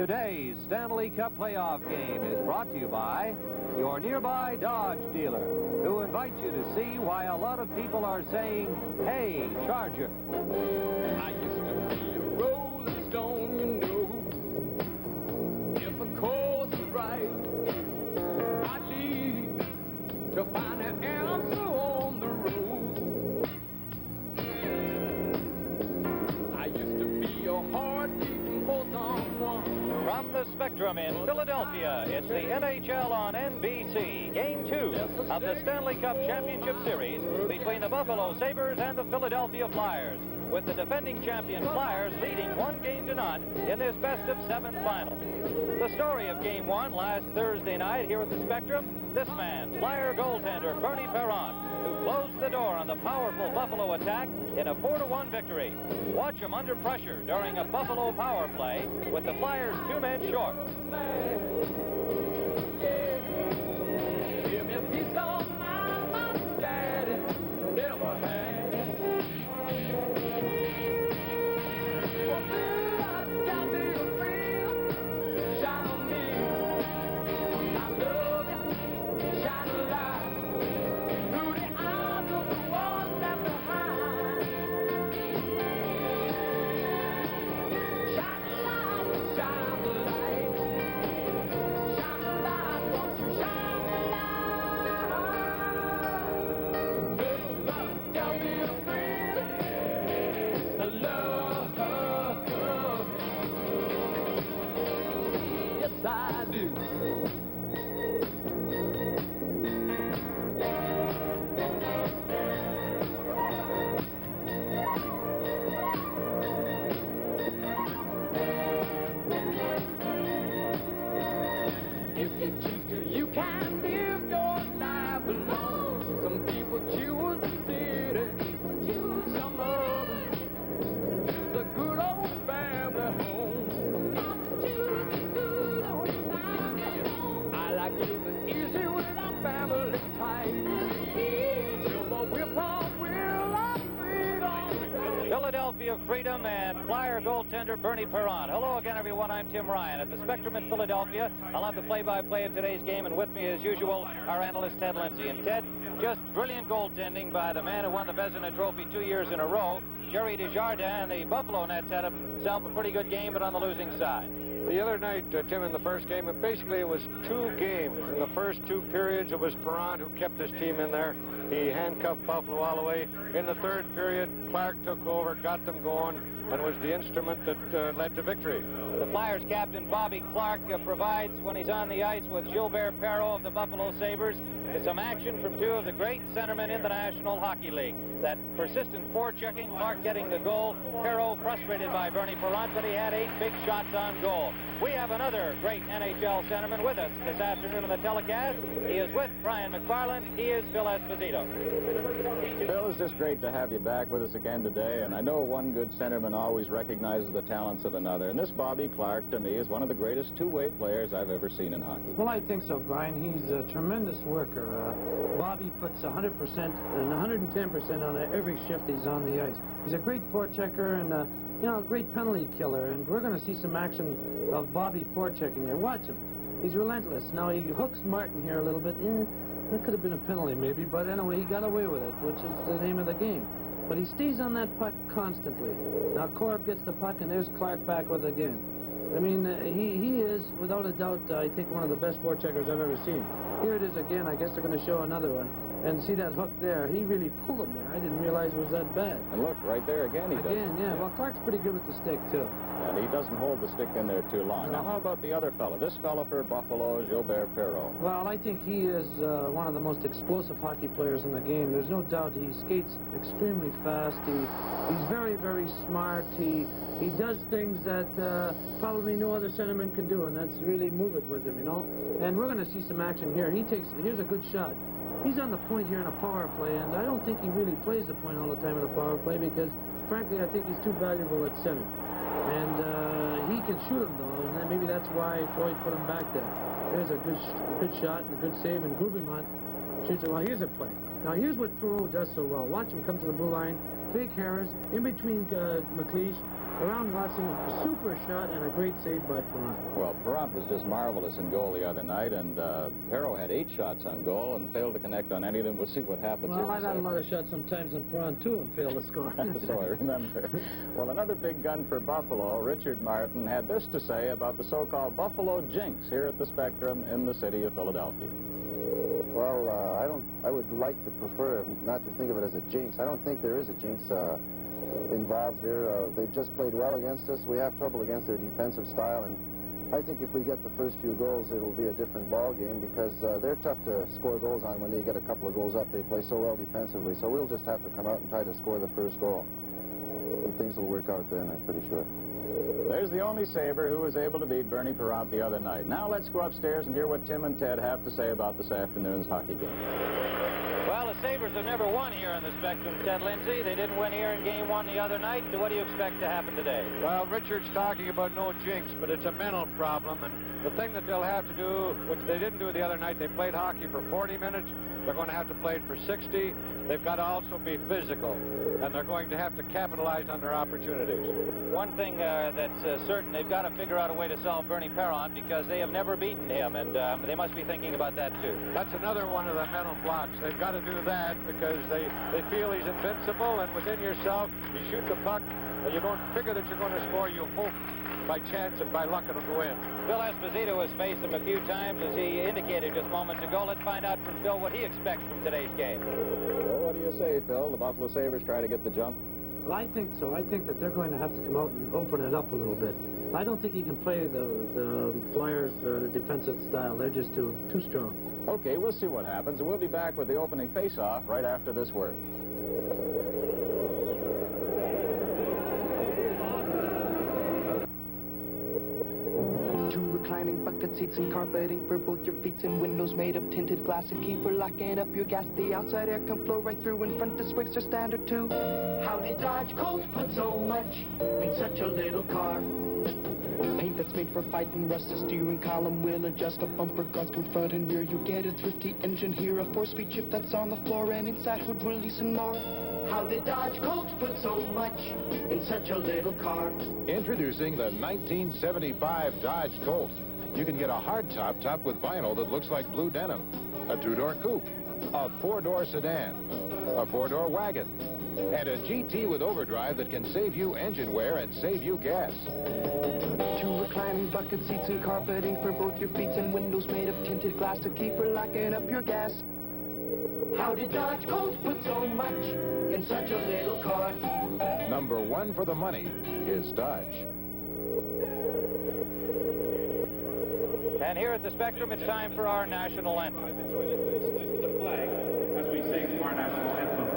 Today's Stanley Cup playoff game is brought to you by your nearby Dodge dealer, who invites you to see why a lot of people are saying, "Hey, Charger." I used to be a rolling stone, you know. If a course is right, I'd leave to find an answer on the road. I used to be a heart-beating force on one. From the Spectrum in Philadelphia, it's the NHL on NBC. Game 2 of the Stanley Cup Championship Series between the Buffalo Sabres and the Philadelphia Flyers, with the defending champion Flyers leading 1-0 in this best-of-7 final. The story of Game 1 last Thursday night here at the Spectrum, this man, Flyer goaltender Bernie Perron, who closed the door on the powerful Buffalo attack in a 4-1 victory. Watch him under pressure during a Buffalo power play with the Flyers 2 men short. Give me a piece of my daddy never had. I do. If you choose to, you can live your life alone. Some people choose the city, some others choose the good old family home. Easy with our family tight. Silver whip-up will of freedom. Philadelphia Freedom and Flyer goaltender Bernie Perron. Hello again, everyone. I'm Tim Ryan at the Spectrum in Philadelphia. I'll have the play-by-play of today's game, and with me, as usual, our analyst Ted Lindsay. And Ted, just brilliant goaltending by the man who won the Vezina Trophy 2 years in a row, Jerry Desjardins, and the Buffalo Nets had himself a pretty good game, but on the losing side. The other night, Tim, in the first game, basically it was 2 games. In the first 2 periods, it was Perron who kept his team in there. He handcuffed Buffalo all the way. In the third period, Clark took over, got them going, and was the instrument that led to victory. The Flyers captain Bobby Clark provides, when he's on the ice with Gilbert Perreault of the Buffalo Sabres, some action from 2 of the great centermen in the National Hockey League. That persistent forechecking, Clark getting the goal. Perreault frustrated by Bernie Perron, but he had 8 big shots on goal. We have another great NHL centerman with us this afternoon on the telecast. He is with Brian McFarland. He is Phil Esposito. Phil, it's just great to have you back with us again today, and I know one good centerman always recognizes the talents of another, and this Bobby Clark, to me, is one of the greatest two-way players I've ever seen in hockey. Well, I think so, Brian. He's a tremendous worker. Bobby puts 100% and 110% on every shift he's on the ice. He's a great forechecker and a great penalty killer, and we're going to see some action of Bobby forechecking here. Watch him. He's relentless. Now, he hooks Martin here a little bit. That could have been a penalty, maybe, but anyway, he got away with it, which is the name of the game. But he stays on that puck constantly. Now, Korb gets the puck, and there's Clark back with it again. I mean, he is, without a doubt, I think, one of the best forecheckers I've ever seen. Here it is again. I guess they're going to show another one. And see that hook there? He really pulled him there. I didn't realize it was that bad. And look, right there again, he does. Again, yeah. Well, Clark's pretty good with the stick, too. And he doesn't hold the stick in there too long. No. Now, how about the other fellow? This fellow for Buffalo, Gilbert Perreault. Well, I think he is one of the most explosive hockey players in the game. There's no doubt he skates extremely fast. He's very, very smart. He does things that probably no other centerman can do, and that's really move it with him, you know. And we're going to see some action here. Here's a good shot. He's on the point here in a power play, and I don't think he really plays the point all the time in a power play because, frankly, I think he's too valuable at center. And he can shoot him, though, and maybe that's why Floyd put him back there. There's a good shot and a good save, and Grubimont Shoots it. Well, here's a play. Now, here's what Perot does so well. Watch him come to the blue line, fake Harris, in between McLeish, around Watson, super shot, and a great save by Perrant. Well, Perrant was just marvelous in goal the other night, and Perot had 8 shots on goal and failed to connect on any of them. We'll see what happens here. Well, I've had a lot of shots sometimes on Perrant, too, and failed to score. So I remember. Well, another big gun for Buffalo, Richard Martin, had this to say about the so-called Buffalo jinx here at the Spectrum in the city of Philadelphia. Well, I would like to prefer not to think of it as a jinx. I don't think there is a jinx involved here. They've just played well against us. We have trouble against their defensive style, and I think if we get the first few goals, it'll be a different ball game because they're tough to score goals on when they get a couple of goals up. They play so well defensively, so we'll just have to come out and try to score the first goal. And things will work out then, I'm pretty sure. There's the only Sabre who was able to beat Bernie Perrant the other night. Now let's go upstairs and hear what Tim and Ted have to say about this afternoon's hockey game. Well, the Sabres have never won here in the Spectrum, Ted Lindsay. They didn't win here in Game 1 the other night. So what do you expect to happen today? Well, Richard's talking about no jinx, but it's a mental problem. And the thing that they'll have to do, which they didn't do the other night, they played hockey for 40 minutes. They're going to have to play it for 60. They've got to also be physical. And they're going to have to capitalize on their opportunities. One thing that's certain, they've got to figure out a way to solve Bernie Perrant because they have never beaten him, and they must be thinking about that, too. That's another one of the mental blocks. They've got to do that because they feel he's invincible, and within yourself, you shoot the puck, and you don't figure that you're going to score. You hope by chance and by luck it'll go in. Phil Esposito has faced him a few times, as he indicated just moments ago. Let's find out from Phil what he expects from today's game. Well, what do you say, Phil? The Buffalo Sabres try to get the jump? Well, I think so. I think that they're going to have to come out and open it up a little bit. I don't think he can play the Flyers, the defensive style. They're just too strong. Okay, we'll see what happens, and we'll be back with the opening face-off right after this word. Reclining bucket seats and carpeting for both your feet and windows made of tinted glass and key for locking up your gas. The outside air can flow right through. In front, the sprigs are standard too. How did Dodge Colt put so much in such a little car? Paint that's made for fighting rust, a steering column will adjust, a bumper guards come front and rear. You get a thrifty engine here, a 4-speed shift that's on the floor, and inside hood release and more. How did Dodge Colt put so much in such a little car? Introducing the 1975 Dodge Colt. You can get a hardtop topped with vinyl that looks like blue denim, a 2-door coupe, a 4-door sedan, a 4-door wagon, and a GT with overdrive that can save you engine wear and save you gas. 2 reclining bucket seats and carpeting for both your feet and windows made of tinted glass to keep for locking up your gas. How did Dodge Colt put so much in such a little car? Number 1 for the money is Dodge. And here at the Spectrum, it's time for our national anthem. Salute the flag as we sing our national anthem.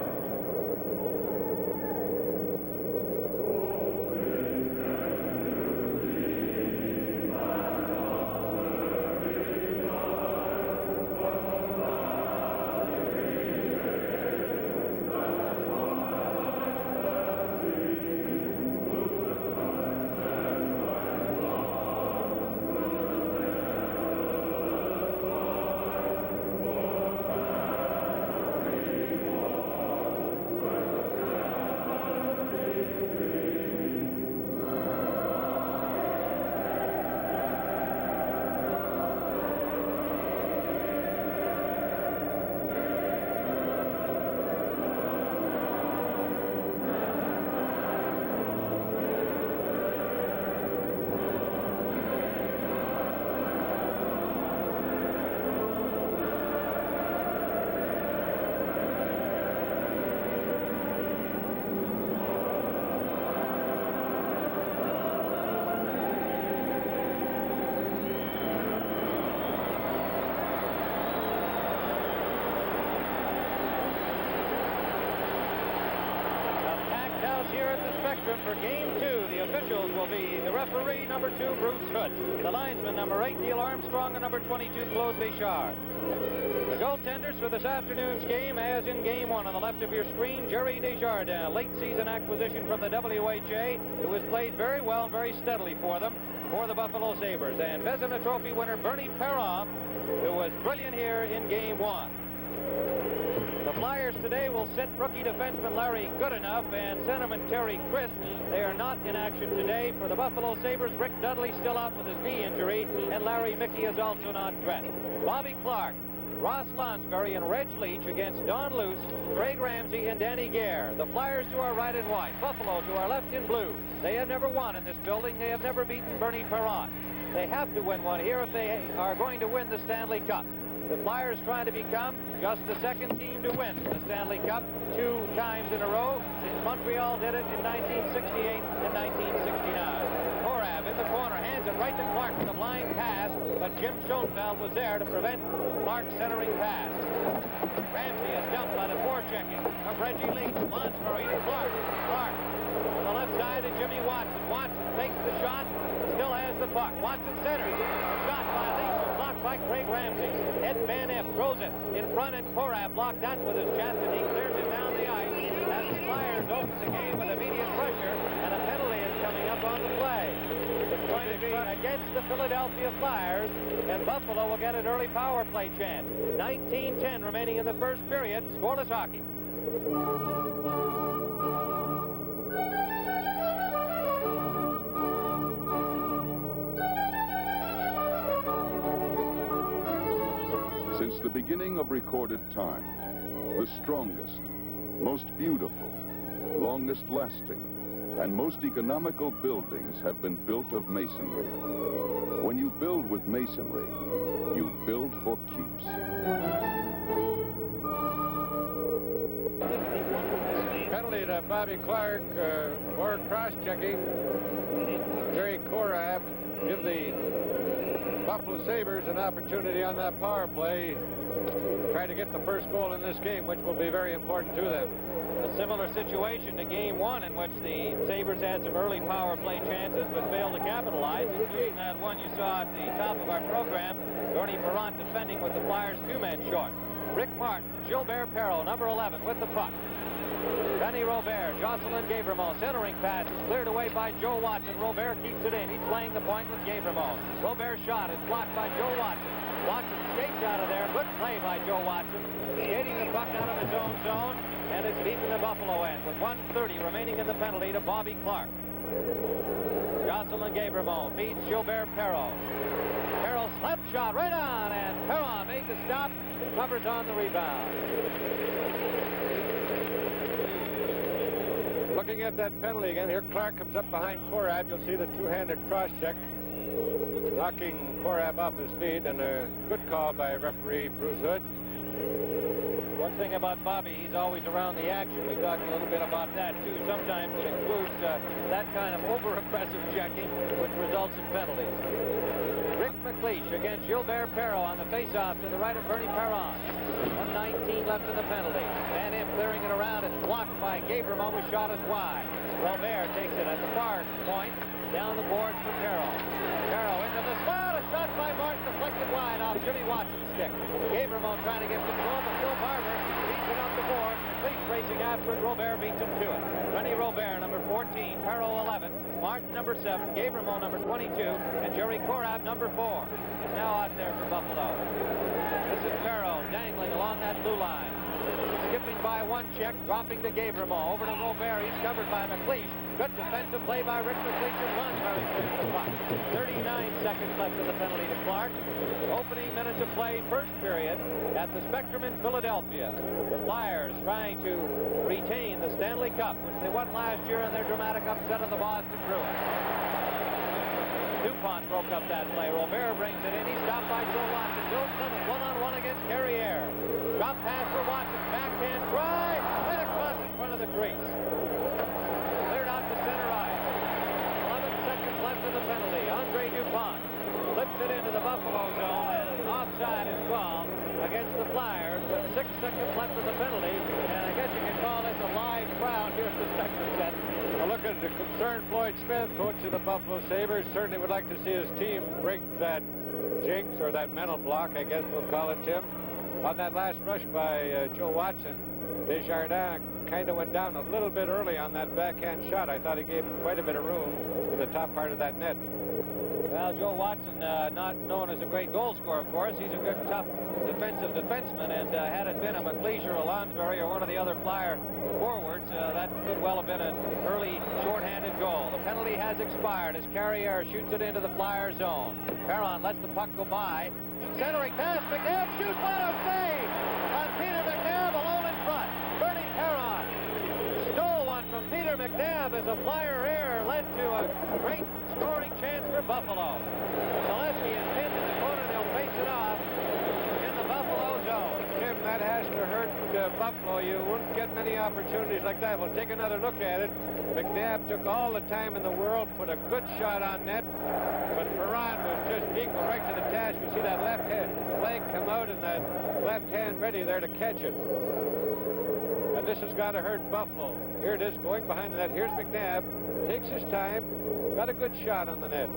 For Game 2, the officials will be the referee, number 2, Bruce Hood, the linesman, number 8, Neil Armstrong, and number 22, Claude Bichard. The goaltenders for this afternoon's game, as in Game 1 on the left of your screen, Jerry Desjardins, late season acquisition from the WHA, who has played very well and very steadily for them, for the Buffalo Sabres, and Vezina Trophy winner Bernie Perrant, who was brilliant here in Game 1. The Flyers today will sit rookie defenseman Larry Goodenough and centerman Terry Crisp. They are not in action today. For the Buffalo Sabres, Rick Dudley still out with his knee injury, and Larry Mickey is also not dressed. Bobby Clark, Ross Lonsberry, and Reg Leach against Don Luce, Craig Ramsey, and Danny Gare. The Flyers to our right in white, Buffalo to our left in blue. They have never won in this building. They have never beaten Bernie Perron. They have to win one here if they are going to win the Stanley Cup. The Flyers trying to become just the second team to win the Stanley Cup 2 times in a row since Montreal did it in 1968 and 1969. Korab in the corner, hands it right to Clark with a blind pass, but Jim Schoenfeld was there to prevent Clark's centering pass. Ramsey is dumped by the forechecking of Reggie Leach. Lonsberry to Clark. Clark to the left side to Jimmy Watson. Watson takes the shot, still has the puck. Watson centers. A shot by Leach. Blocked by Craig Ramsey. Ed Van Impe throws it in front, and Korab blocked that with his chest, and he clears it down the ice as the Flyers open the game with immediate pressure, and a penalty is coming up on the play. It's going to be against the Philadelphia Flyers, and Buffalo will get an early power play chance. 19:10 remaining in the first period. Scoreless hockey. Since the beginning of recorded time, the strongest, most beautiful, longest lasting, and most economical buildings have been built of masonry. When you build with masonry, you build for keeps. Penalty to Bobby Clark for cross-checking. Jerry Korab give the Buffalo Sabres an opportunity on that power play. Try to get the first goal in this game, which will be very important to them. A similar situation to Game 1, in which the Sabres had some early power play chances but failed to capitalize, including that one you saw at the top of our program, Bernie Perron defending with the Flyers 2 men short. Rick Martin, Gilbert Perreault, number 11, with the puck. Benny Robert, Jocelyn Gavremont, centering pass is cleared away by Joe Watson. Robert keeps it in. He's playing the point with Gavremont. Robert's shot is blocked by Joe Watson. Watson skates out of there. Good play by Joe Watson. Skating the puck out of his own zone, and it's deep in the Buffalo end with 1:30 remaining in the penalty to Bobby Clark. Jocelyn Gavremont feeds Gilbert Perreault. Perreault slap shot right on, and Perron made the stop. Covers on the rebound. Looking at that penalty again, here Clark comes up behind Korab. You'll see the two-handed cross-check, knocking Korab off his feet, and a good call by referee Bruce Hood. One thing about Bobby, he's always around the action. We talked a little bit about that, too. Sometimes it includes that kind of over-aggressive checking, which results in penalties. Rick McLeish against Gilbert Perreault on the face-off to the right of Bernie Perron. 1:19 left in the penalty. Van Impe clearing it around. It's blocked by Gavremont, whose shot is wide. Robert takes it at the far point. Down the boards for Perreault. Perreault into the slot. A shot by Martin deflected wide off Jimmy Watson's stick. Gavremont trying to get control, but Phil Barber beats it off the board. McLeish racing after it. Robert beats him to it. Benny Robert, number 14. Perreault, 11. Martin, number 7. Gavremont, number 22. And Jerry Korab, number 4. Is now out there for Buffalo. This is Perreault dangling along that blue line. Skipping by one check, dropping to Gavremont. Over to Robert. He's covered by McLeish. Good defensive play by Rick McLeish, and Lonsberry clears the puck. 39 seconds left of the penalty to Clark. Opening minutes of play, first period, at the Spectrum in Philadelphia. The Flyers trying to retain the Stanley Cup, which they won last year in their dramatic upset of the Boston Bruins. DuPont broke up that play. Robert brings it in. He's stopped by Joe Watson. Bill Clemens one-on-one against Carrier. Drop pass for Watson. Backhand try. Right across in front of the crease. Cleared out to center ice. 11 seconds left of the penalty. Andre DuPont flips it into the Buffalo zone, and offside is called against the Flyers with 6 seconds left of the penalty. And I guess you can call this a live crowd here at the Spectrum set. Well, look at the concerned Floyd Smith, coach of the Buffalo Sabres. Certainly would like to see his team break that jinx, or that mental block, I guess we'll call it, Tim. On that last rush by Joe Watson, Desjardins kind of went down a little bit early on that backhand shot. I thought he gave quite a bit of room in the top part of that net. Well, Joe Watson, not known as a great goal scorer, of course. He's a good, tough defensive defenseman, and had it been a McLeish or a Lonsbury or one of the other Flyer forwards, that could well have been an early shorthanded goal. The penalty has expired as Carrier shoots it into the Flyer zone. Perron lets the puck go by. Centering pass, McNabb shoots, what a save! On Peter McNabb alone in front. Bernie Perron stole one from Peter McNabb as a Flyer error led to a great scoring chance for Buffalo. Zaleski is pinned in the corner. They'll face it off in the Buffalo zone. Tim, that has to hurt Buffalo. You wouldn't get many opportunities like that. We'll take another look at it. McNabb took all the time in the world, put a good shot on net, but Perron was just equal right to the task. You see that left hand leg come out and that left hand ready there to catch it. And this has got to hurt Buffalo. Here it is going behind the net. Here's McNabb. Takes his time. Got a good shot on the net.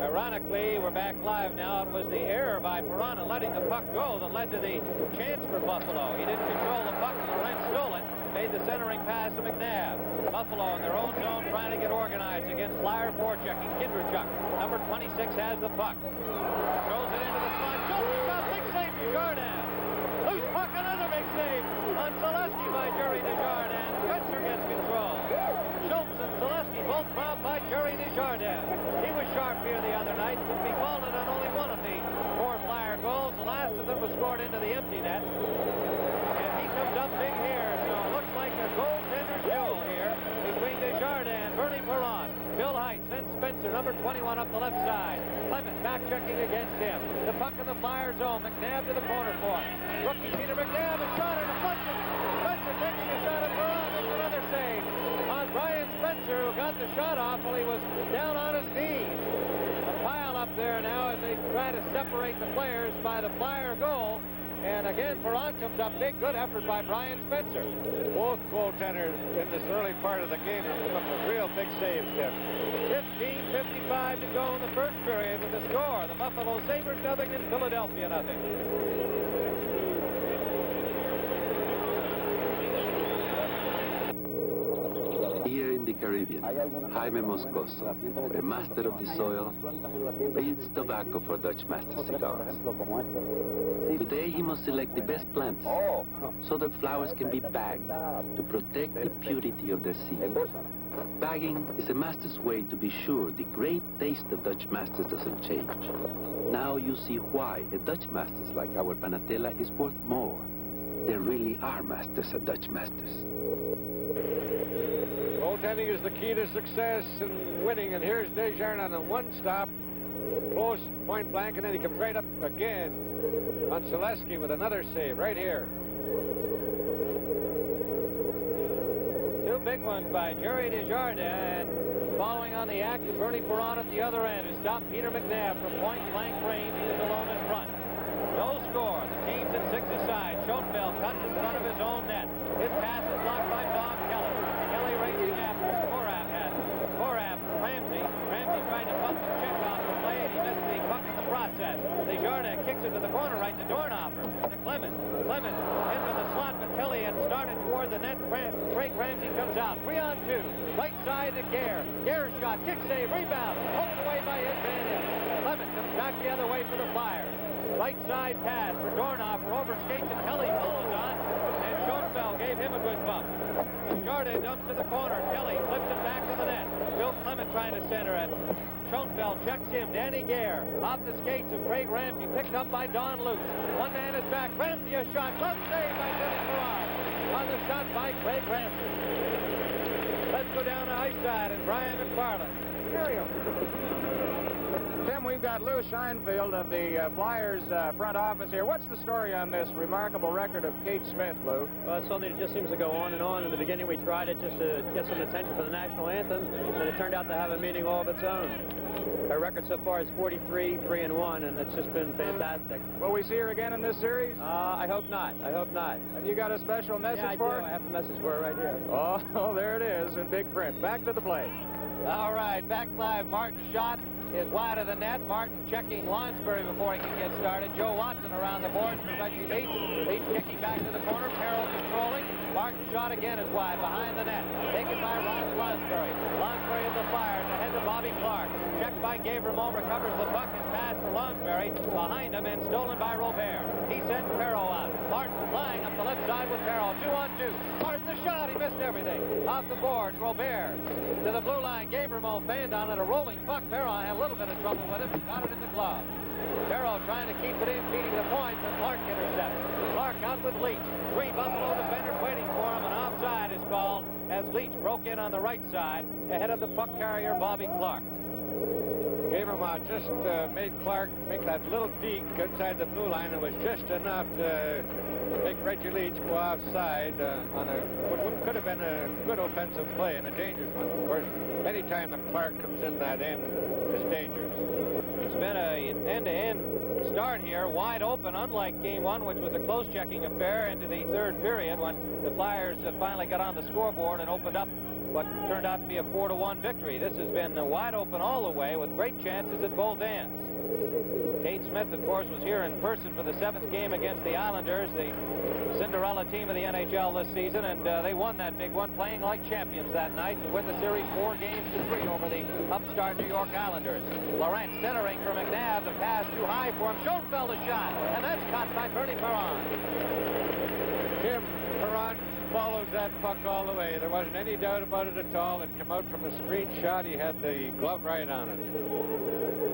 Ironically, we're back live now. It was the error by Perron letting the puck go that led to the chance for Buffalo. He didn't control the puck. Laurent stole it. Made the centering pass to McNabb. Buffalo in their own zone trying to get organized against Flyer forechecking. Kindrachuk, number 26, has the puck. Throws it into the slot. Schultz, big save to Jordan. Loose puck, another big save on Zaleski by Jerry Desjardins. Spencer gets control. Schultz and Zaleski both robbed by Jerry Desjardins. He was sharp here the other night, but he faulted on only one of the 4 Flyer goals. The last of them was scored into the empty net. And he comes up big here, so it looks like a goaltender's duel here between Desjardins and Bernie Perron. Bill Height sends Spencer, number 21, up the left side. Clement back checking against him. The puck in the Flyer zone. McNabb to the corner for it. Rookie Peter McNabb is shot and deflected. Spencer taking a shot at Perron. Makes another save on Brian Spencer, who got the shot off while he was down on his knees. A pile up there now as they try to separate the players by the Flyer goal. And again, Perron comes up big. Good effort by Brian Spencer. Both goaltenders in this early part of the game have come up with real big saves, Tim. 15:55 to go in the first period with the score. The Buffalo Sabres nothing and Philadelphia nothing. Here in the Caribbean, Jaime Moscoso, a master of the soil, breeds tobacco for Dutch Master cigars. Today he must select the best plants so that flowers can be bagged to protect the purity of their seed. Bagging is a master's way to be sure the great taste of Dutch Masters doesn't change. Now you see why a Dutch Masters like our Panatella is worth more. There really are masters at Dutch Masters. Goaltending is the key to success and winning, and here's Desjardins on a one-stop, close, point blank, and then he comes right up again on Zaleski with another save right here. 2 big ones by Jerry Desjardins, and following on the act of Bernie Perron at the other end, who stopped Peter McNabb from point blank range. He was alone in front. No score. The team's at 6 aside. Schoenfeld cuts in front of his own net. His pass is blocked by Bob Kelly. Kelly racing after. Korab has it. Korab for Ramsey. Ramsey trying to bump the check off the play, and he missed the puck in the process. Desjardins kicks it to the corner right to Dornhofer. To Clement. Clement into the slot, but Kelly had started toward the net. Craig Ramsey comes out. 3-on-2. Right side to Gare. Gare's shot. Kick save. Rebound. Opened away by his man in. Clement comes back the other way for the Flyers. Right side pass for Dornhofer over skates, and Kelly follows on, and Schoenfeld gave him a good bump. Desjardins dumps to the corner. Kelly flips it back to the net. Bill Clement trying to center it. Schoenfeld checks him. Danny Gare off the skates of Craig Ramsey, picked up by Don Luce. One man is back. Ramsey a shot. Glove save by Billy Perron on the shot by Craig Ramsey. Let's go down to ice side and Brian McFarland. Tim, we've got Lou Scheinfeld of the Flyers front office here. What's the story on this remarkable record of Kate Smith, Lou? Well, it's something that just seems to go on and on. In the beginning, we tried it just to get some attention for the national anthem, and it turned out to have a meaning all of its own. Her record so far is 43, 3-1, and it's just been fantastic. Will we see her again in this series? I hope not. I hope not. Have you got a special message for her? I have a message for her right here. Oh, there it is in big print. Back to the plate. All right, back live. Martin shot. is wide of the net. Martin checking Lonsbury before he can get started. Joe Watson around the boards for Reggie Leach. Leach kicking back to the corner. Perro controlling. Martin's shot again is wide behind the net. Taken by Ron Lonsbury. Lonsbury of the Flyers ahead to Bobby Clark. Checked by Gabriel Mo, recovers the puck and pass for Lonsbury. Behind him and stolen by Robert. He sends Perro out. Martin flying up the left side with Perro. 2-on-2. Martin the shot. He missed everything. Off the boards. Robert to the blue line. Gabriel Mo fanned on it. A rolling puck. Perro had a little bit of trouble with it, but got it in the glove. Perro trying to keep it in, beating the point, but Clark intercepts. Clark out with Leach. 3 Buffalo defenders waiting for him, and offside is called as Leach broke in on the right side ahead of the puck carrier, Bobby Clark. Gabriel just made Clark make that little deke inside the blue line. It was just enough to make Reggie Leach go offside on what could have been a good offensive play and a dangerous one. Of course, anytime that Clark comes in that end, it's dangerous. It's been an end-to-end start here, wide open, unlike Game 1, which was a close checking affair into the third period when the Flyers finally got on the scoreboard and opened up what turned out to be a 4-1 victory. This has been wide open all the way with great chances at both ends. Kate Smith, of course, was here in person for the 7th game against the Islanders, the Cinderella team of the NHL this season, and they won that big one, playing like champions that night to win the series 4-3 over the upstart New York Islanders. Laurent centering for McNabb. The pass too high for him. Schoenfeld a shot, and that's caught by Bernie Perron. Tim Perron follows that puck all the way. There wasn't any doubt about it at all. It came out from a screen shot. He had the glove right on it.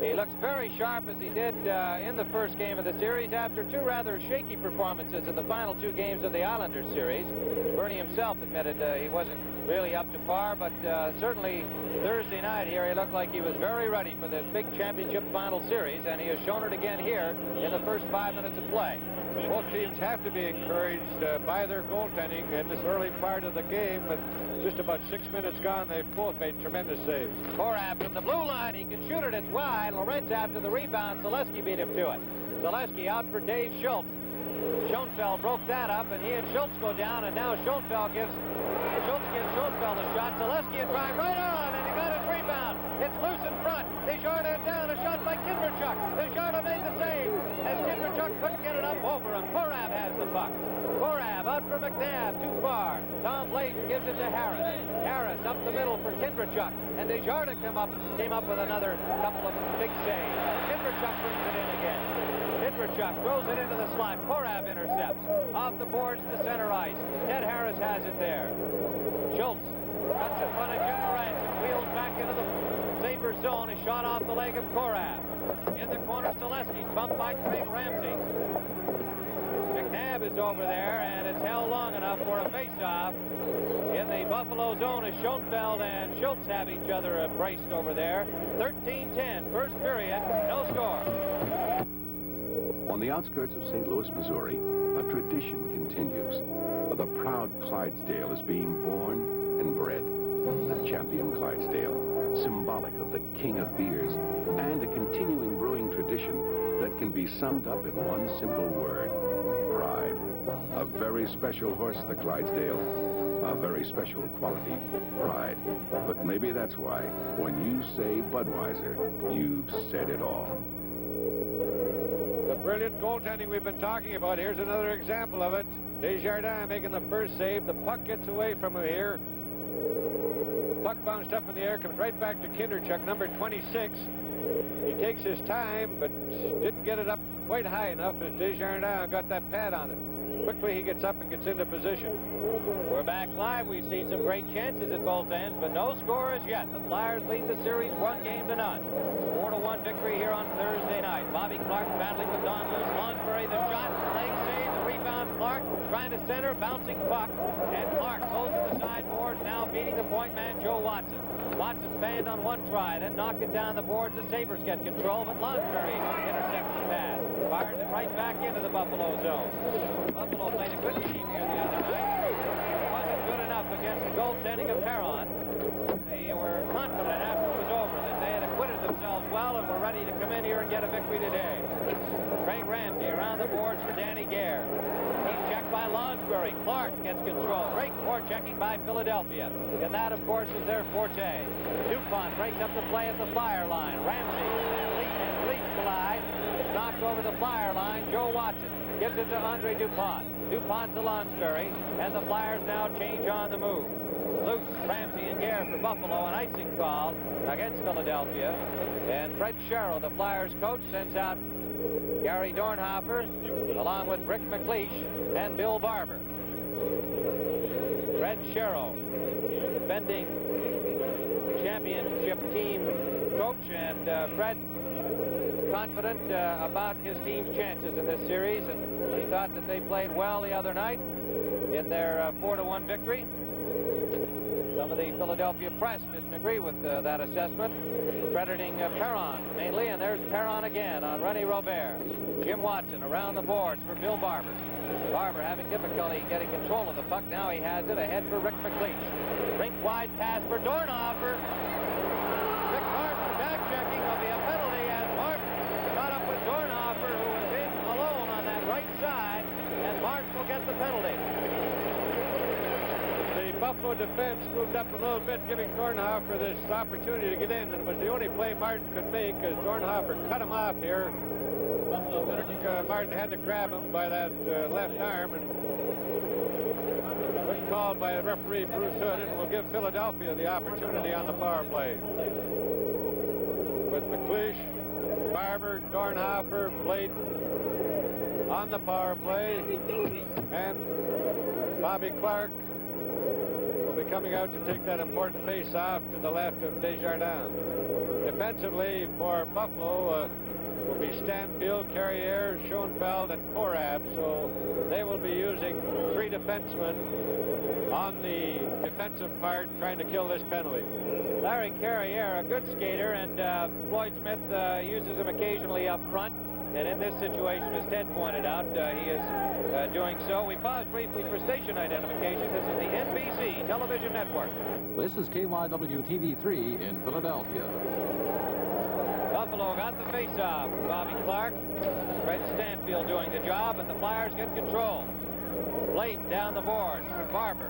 He looks very sharp as he did in the first game of the series after 2 rather shaky performances in the final 2 games of the Islanders series. Bernie himself admitted he wasn't really up to par, but certainly Thursday night here he looked like he was very ready for this big championship final series, and he has shown it again here in the first 5 minutes of play. Both teams have to be encouraged by their goaltending in this early part of the game. With just about 6 minutes gone, they've both made tremendous saves. Korab from the blue line. He can shoot it. It's wide. Lorentz after the rebound. Zaleski beat him to it. Zaleski out for Dave Schultz. Schoenfeld broke that up, and he and Schultz go down, and now Schultz gives Schoenfeld a shot. Zaleski is drive right on, and he got his rebound. It's loose in front. Desjardins down. A shot by Kindrachuk. Desjardins made the save as Kindrachuk couldn't get it up over him. Korab has the puck. Korab out for McNabb. Too far. Tom Blayton gives it to Harris. Harris up the middle for Kindrachuk. And Desjardins came up with another couple of big saves. Kindrachuk brings it in again. Kindrachuk throws it into the slot. Korab intercepts. Off the boards to center ice. Ted Harris has it there. Schultz cuts in front of Jim Morantz and wheels back into the Sabres zone. A shot off the leg of Korab. In the corner, Zaleski's bumped by Craig Ramsey. McNabb is over there, and it's held long enough for a face-off. In the Buffalo zone as Schoenfeld and Schultz have each other embraced over there. 13-10, first period, no score. On the outskirts of St. Louis, Missouri, a tradition continues. The proud Clydesdale is being born and bred. The champion Clydesdale, symbolic of the king of beers, and a continuing brewing tradition that can be summed up in one simple word: pride. A very special horse, the Clydesdale. A very special quality, pride. But maybe that's why, when you say Budweiser, you've said it all. The brilliant goaltending we've been talking about. Here's another example of it. Desjardins making the first save. The puck gets away from him here. Puck bounced up in the air, comes right back to Kindrachuk, number 26. He takes his time, but didn't get it up quite high enough as Desjardins got that pad on it. Quickly he gets up and gets into position. We're back live. We've seen some great chances at both ends, but no score as yet. The Flyers lead the series 1-0. 4-1 victory here on Thursday night. Bobby Clark battling with Don Luce. Lonsbury the shot, leg save, the rebound. Clark trying to center, bouncing puck, and Clark goes to the sideboards, now beating the point man Joe Watson. Watson banned on one try, then knocked it down the boards. The Sabres get control, but Lonsbury intercepts the pass. Fires it right back into the Buffalo zone. Buffalo played a good game here the other night. It wasn't good enough against the goaltending of Perron. They were confident after it was over that they had acquitted themselves well and were ready to come in here and get a victory today. Craig Ramsey around the boards for Danny Gare. He's checked by Lonsbury. Lonsbury. Clark gets control. Great forechecking by Philadelphia. And that, of course, is their forte. DuPont breaks up the play at the flyer line. Ramsey and Leach collide. It's knocked over the flyer line. Joe Watson gives it to Andre DuPont. DuPont to Lonsbury. And the Flyers now change on the move. Luce, Ramsey, and Gare for Buffalo. An icing call against Philadelphia. And Fred Sherrill, the Flyers coach, sends out Gary Dornhofer, along with Rick McLeish and Bill Barber. Fred Sherrill, defending championship team coach, and Fred confident about his team's chances in this series, and he thought that they played well the other night in their 4-1 victory. Some of the Philadelphia press didn't agree with that assessment, crediting Perron mainly, and there's Perron again on Rennie Robert. Jim Watson around the boards for Bill Barber. Barber having difficulty getting control of the puck. Now he has it ahead for Rick McLeish. Rink wide pass for Dornhofer. Rick Martin back-checking. Will be a penalty as Martin caught up with Dornhofer, who was in alone on that right side, and Martin will get the penalty. The Buffalo defense moved up a little bit, giving Dornhofer this opportunity to get in, and it was the only play Martin could make as Dornhofer cut him off here. Martin had to grab him by that left arm, and was called by referee Bruce Hood, and will give Philadelphia the opportunity on the power play. With McLeish, Barber, Dornhofer, Blayton on the power play, and Bobby Clark will be coming out to take that important face-off to the left of Desjardins. Defensively for Buffalo will be Stanfield, Carrier, Schoenfeld, and Korab, so they will be using three defensemen on the defensive part trying to kill this penalty. Larry Carrier, a good skater, and Floyd Smith uses him occasionally up front. And in this situation, as Ted pointed out, he is doing so. We pause briefly for station identification. This is the NBC television network. This is KYW-TV3 in Philadelphia. Buffalo got the face-off for Bobby Clark. Fred Stanfield doing the job, and the Flyers get control. Blayton down the boards for Barber.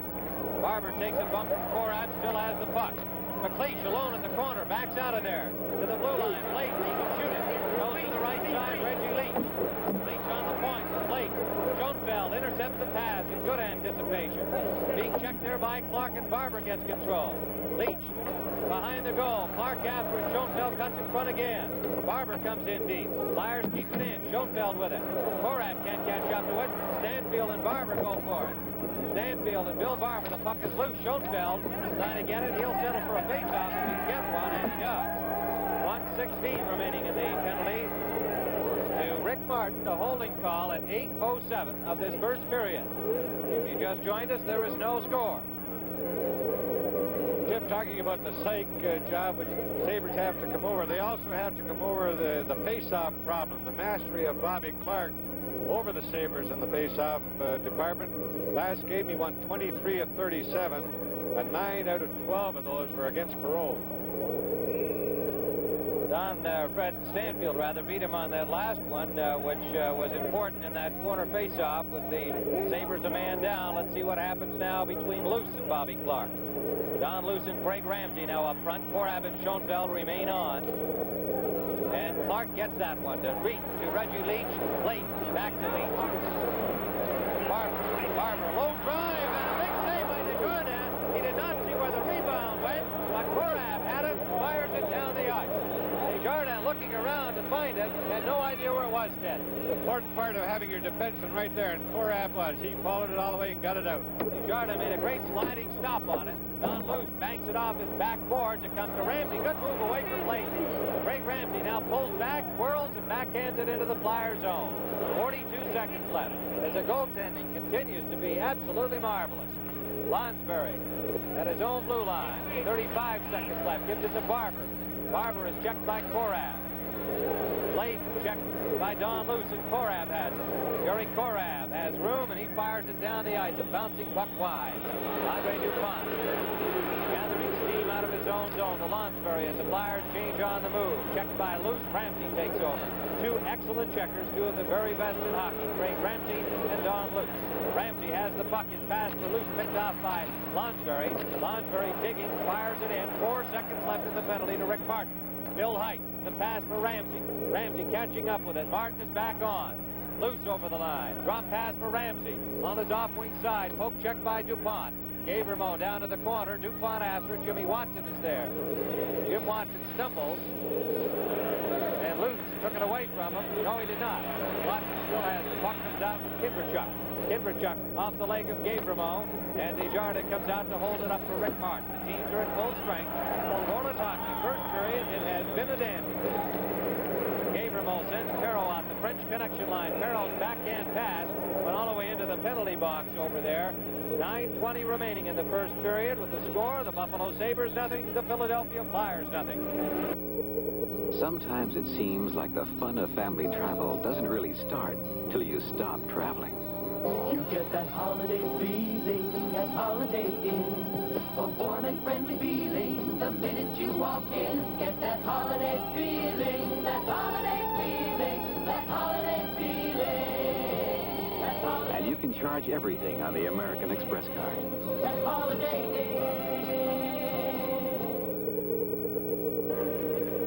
Barber takes a bump from Korab, still has the puck. McLeish alone at the corner, backs out of there. To the blue line, Blayton, he can shoot it. Goes to the right side, Reggie Leach. Leach on the point, Blayton. Schoenfeld intercepts the pass in good anticipation. Being checked there by Clark, and Barber gets control. Leach behind the goal. Clark after it. Schoenfeld cuts in front again. Barber comes in deep. Flyers keep it in. Schoenfeld with it. Korab can't catch up to it. Stanfield and Barber go for it. Stanfield and Bill Barber. The puck is loose. Schoenfeld trying to get it. He'll settle for a faceoff if he can get one, and he does. 1:16 remaining in the penalty to Rick Martin, a holding call at 8:07 of this first period. If you just joined us, there is no score. Tim, talking about the psych job which Sabres have to come over, they also have to come over the face-off problem, the mastery of Bobby Clark over the Sabres in the face-off department. Last game he won 23 of 37, and 9 out of 12 of those were against Perot. Fred Stanfield beat him on that last one, which was important in that corner face-off with the Sabres a man down. Let's see what happens now between Luce and Bobby Clark. Don Luce and Craig Ramsey now up front. Korab and Schoenfeld remain on. And Clark gets that one to Reggie Leach. Late, back to Leach. Barber, low drive, and a big save by Desjardins. He did not see where the rebound went, but Korab had it, fires it down the ice. Desjardins looking around to find it, had no idea where it was, Ted. The important part of having your defenseman right there, and Korab was. He followed it all the way and got it out. Desjardins made a great sliding stop on it. Don Luce banks it off his backboards. It comes to Ramsey. Good move away from Blayton. Craig Ramsey now pulls back, whirls, and backhands it into the Flyer zone. 42 seconds left as the goaltending continues to be absolutely marvelous. Lonsbury at his own blue line. 35 seconds left. Gives it to Barber. Barber is checked by Korab. Blayton checked by Don Luce, and Korab has it. Gary Korab has room, and he fires it down the ice. A bouncing puck wide. Andre DuPont gathering steam out of his own zone. The Lonsbury as the Flyers change on the move. Checked by Luce. Ramsey takes over. Two excellent checkers, two of the very best in hockey. Craig Ramsey and Don Luce. Ramsey has the puck is passed for loose, picked off by Lonsbury. Lonsbury digging, fires it in. 4 seconds left in the penalty to Rick Martin. Bill Height, the pass for Ramsey. Ramsey catching up with it. Martin is back on. Loose over the line. Drop pass for Ramsey. On his off-wing side. Poke check by DuPont. Gavrimo down to the corner. DuPont after. Jimmy Watson is there. Jim Watson stumbles. And Lutz took it away from him. No, he did not. Watson still has the puck. Comes out with Kindrachuk. Kindrachuk off the leg of Gavrimo. And Desjardins comes out to hold it up for Rick Martin. The teams are in full strength. Florida hockey. First period, it has been a dandy. Gavrimo sends Perreault out the French connection line. Perreault's backhand pass went all the way into the penalty box over there. 9:20 remaining in the first period. With the score, the Buffalo Sabres nothing, the Philadelphia Flyers nothing. Sometimes it seems like the fun of family travel doesn't really start till you stop traveling. You get that holiday feeling at Holiday Inn. A warm and friendly feeling the minute you walk in. Get that holiday feeling, that holiday feeling, that holiday feeling. That holiday. And you can charge everything on the American Express card. That Holiday Inn.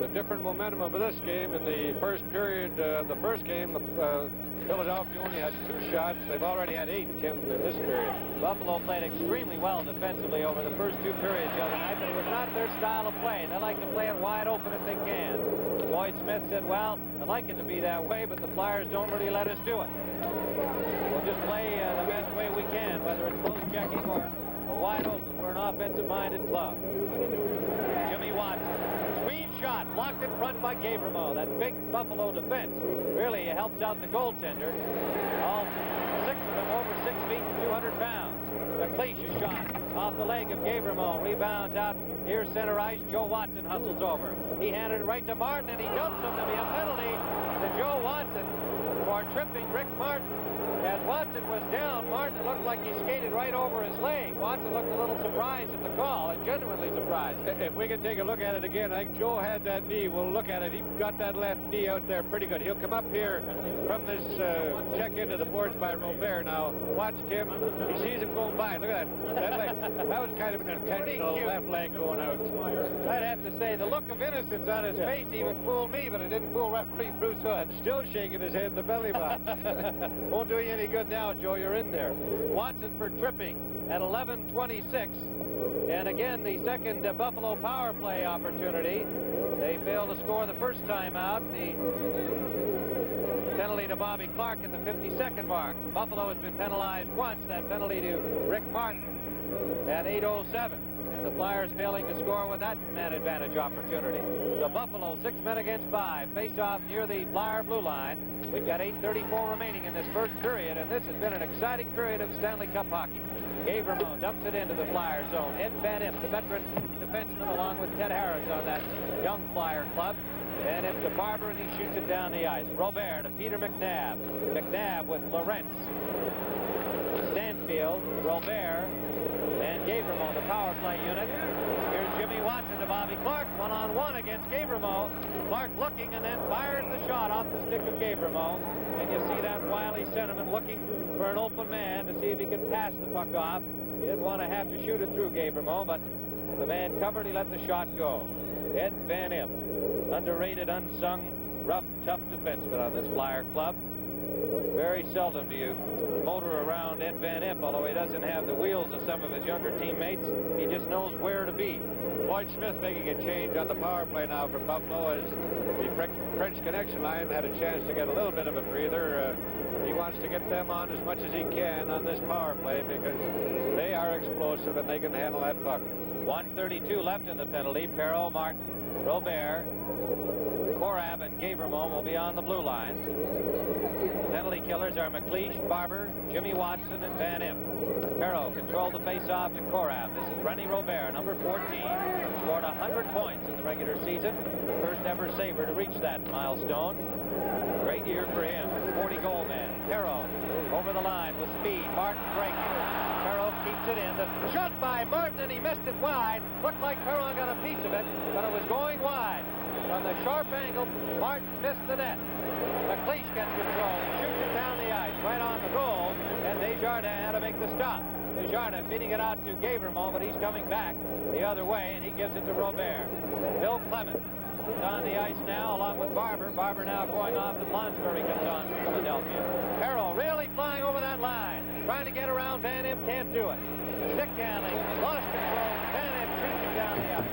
The different momentum of this game in the first period, the first game, Philadelphia only had 2 shots. They've already had 8 attempts in this period. Buffalo played extremely well defensively over the first 2 periods the other night, but it was not their style of play. They like to play it wide open if they can. Lloyd Smith said, well, I'd like it to be that way, but the Flyers don't really let us do it. We'll just play the best way we can, whether it's close checking or wide open. We're an offensive-minded club. Jimmy Watson. Screen shot blocked in front by Gavrimo. That big Buffalo defense really helps out the goaltender. All 6 of them over 6 feet and 200 pounds. McLeish's shot off the leg of Gavrimo. Rebounds out near center ice. Joe Watson hustles over. He handed it right to Martin, and he dumps him to be a penalty to Joe Watson for tripping Rick Martin. As Watson was down, Martin looked like he skated right over his leg. Watson looked a little surprised at the call, and genuinely surprised. If we can take a look at it again, I think Joe had that knee. We'll look at it. He got that left knee out there pretty good. He'll come up here from this check into the boards by Robert now. Watch Tim. He sees him going by. Look at that. That leg. That was kind of an intentional left leg going out. I'd have to say, the look of innocence on his face even fooled me, but it didn't fool referee Bruce Hood. Still shaking his head in the belly box. Won't do you any good now, Joe. You're in there. Watson for tripping at 11:26. And again, the second Buffalo power play opportunity. They failed to score the first time out. The penalty to Bobby Clark at the 52nd mark. Buffalo has been penalized once. That penalty to Rick Martin at 8:07. And the Flyers failing to score with that man advantage opportunity. So Buffalo 6 men against 5. Face off near the Flyer blue line. We've got 8:34 remaining in this first period, and this has been an exciting period of Stanley Cup hockey. Gavrimo dumps it into the Flyer zone. Ed Van Impe, the veteran defenseman, along with Ted Harris on that young Flyer club. Van Impe to Barber, and he shoots it down the ice. Robert to Peter McNabb. McNabb with Lorentz. Stanfield, Robert, and Gavrimo, the power play unit. Here's Jimmy Watson to Bobby Clark, one-on-one against Gavrimo. Clark looking and then fires the shot off the stick of Gavrimo. And you see that wily centerman looking for an open man to see if he could pass the puck off. He didn't want to have to shoot it through Gavrimo, but the man covered, he let the shot go. Ed Van Impe, underrated, unsung, rough, tough defenseman on this Flyer club. Very seldom do you motor around Ed Van Impe, although he doesn't have the wheels of some of his younger teammates. He just knows where to be. Lloyd Smith making a change on the power play now for Buffalo as the French connection line had a chance to get a little bit of a breather. He wants to get them on as much as he can on this power play because they are explosive and they can handle that puck. 1:32 left in the penalty. Perreault, Martin, Robert, Korab, and Gavrimo will be on the blue line. Penalty killers are McLeish, Barber, Jimmy Watson, and Van Impe. Perreault controlled the face-off to Korab. This is Rennie Robert, number 14. Scored 100 points in the regular season. First ever Sabre to reach that milestone. Great year for him. 40-goal man. Perreault over the line with speed. Martin breaking. Perreault keeps it in. The shot by Martin, and he missed it wide. Looked like Perreault got a piece of it, but it was going wide. From the sharp angle, Martin missed the net. McLeish gets control. He shoots it down the ice right on the goal, and Desjardins had to make the stop. Desjardins feeding it out to Gavremont, but he's coming back the other way, and he gives it to Robert. Bill Clement is on the ice now, along with Barber. Barber now going off, and Lonsbury comes on for Philadelphia. Perreault really flying over that line, trying to get around Van Impe, can't do it. Stick handling, lost control. Van Impe shoots it down the ice.